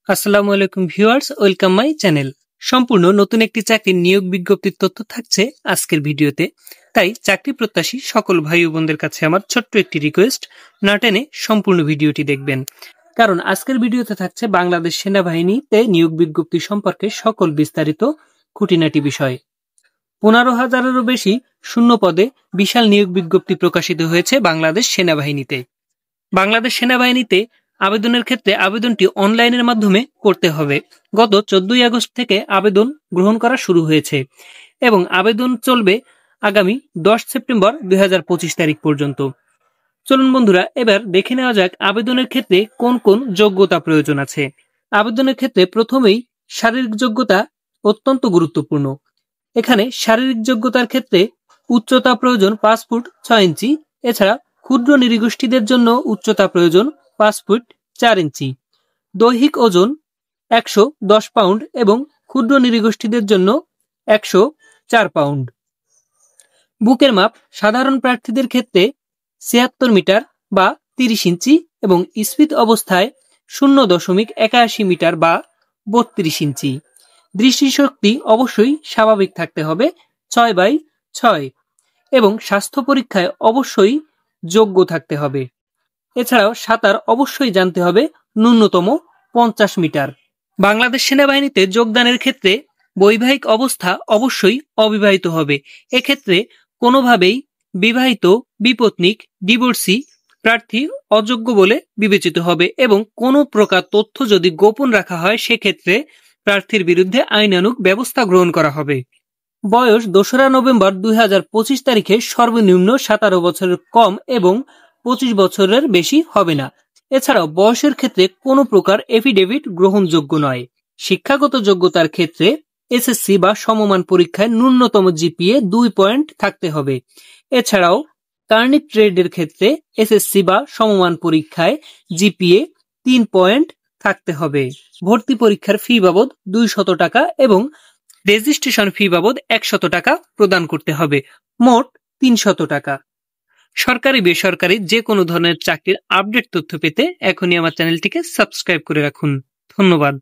আসসালামু আলাইকুম viewers, welcome my channel. সম্পূর্ণ নতুন একটি চাকরির নিয়োগ বিজ্ঞপ্তির তথ্য থাকছে আজকের ভিডিওতে। তাই চাকরি প্রত্যাশী সকল ভাই ও বোনদের কাছে আমার ছোট্ট একটি রিকোয়েস্ট, না টেনে সম্পূর্ণ ভিডিওটি দেখবেন, কারণ আজকের ভিডিওতে থাকছে বাংলাদেশ সেনাবাহিনীতে নিয়োগ বিজ্ঞপ্তি সম্পর্কে সকল বিস্তারিত খুঁটিনাটি বিষয়। 15,000-এরও বেশি শূন্য পদে বিশাল নিয়োগ বিজ্ঞপ্তি প্রকাশিত হয়েছে বাংলাদেশ সেনাবাহিনীতে। বাংলাদেশ সেনাবাহিনীতে আবেদনের ক্ষেত্রে আবেদনটি অনলাইনের মাধ্যমে করতে হবে। গত 14 আগস্ট থেকে আবেদন গ্রহণ করা শুরু হয়েছে এবং আবেদন চলবে আগামী 10 সেপ্টেম্বর 2025 তারিখ পর্যন্ত। চলুন বন্ধুরা, এবার দেখে নেওয়া যাক আবেদনের ক্ষেত্রে কোন কোন যোগ্যতা প্রয়োজন আছে। আবেদনের ক্ষেত্রে প্রথমেই শারীরিক যোগ্যতা অত্যন্ত গুরুত্বপূর্ণ। এখানে শারীরিক যোগ্যতার ক্ষেত্রে উচ্চতা প্রয়োজন 5 ফুট 6 ইঞ্চি। এছাড়া ক্ষুদ্র নৃগোষ্ঠীদের জন্য উচ্চতা প্রয়োজন 5 ফুট 4 ইঞ্চি। দৈহিক ওজন 110 পাউন্ড এবং ক্ষুদ্র নৃগোষ্ঠীদের জন্য 104 পাউন্ড। বুকের মাপ সাধারণ প্রার্থীদের ক্ষেত্রে 76 মিটার বা 30 ইঞ্চি এবং স্ফীত অবস্থায় 0.81 মিটার বা 32 ইঞ্চি। দৃষ্টিশক্তি অবশ্যই স্বাভাবিক থাকতে হবে 6/6 এবং স্বাস্থ্য পরীক্ষায় অবশ্যই যোগ্য থাকতে হবে। এছাড়াও সাঁতার অবশ্যই জানতে হবে ন্যূনতম 50 মিটার। বাংলাদেশ সেনাবাহিনীতে যোগদানের ক্ষেত্রে বৈবাহিক অবস্থা অবশ্যই অবিবাহিত হবে। এক্ষেত্রে কোনোভাবেই বিবাহিত, বিপত্নিক, ডিভোর্সি প্রার্থী অযোগ্য বলে বিবেচিত হবে এবং কোনো প্রকার তথ্য যদি গোপন রাখা হয় সেক্ষেত্রে প্রার্থীর বিরুদ্ধে আইনানুগ ব্যবস্থা গ্রহণ করা হবে। বয়স 2রা নভেম্বর 2025 তারিখে সর্বনিম্ন 17 বছরের কম এবং 25 বছরের বেশি হবে না। এছাড়াও বয়সের ক্ষেত্রে কোনো প্রকার এফিডেভিট গ্রহণযোগ্য নয়। শিক্ষাগত যোগ্যতার ক্ষেত্রে এসএসসি বা সমমান পরীক্ষায় ন্যূনতম জিপিএ 2 পয়েন্ট থাকতে হবে। এছাড়াও কার্নিক ট্রেডের ক্ষেত্রে এসএসসি বা সমমান পরীক্ষায় জিপিএ 3 পয়েন্ট থাকতে হবে। ভর্তি পরীক্ষার ফি বাবদ 200 টাকা এবং রেজিস্ট্রেশন ফি বাবদ 100 টাকা প্রদান করতে হবে, মোট 300 টাকা। সরকারি বেসরকারি যে কোনো ধরনের চাকরির আপডেট তথ্য পেতে এখনই আমার চ্যানেলটিকে সাবস্ক্রাইব করে রাখুন। ধন্যবাদ।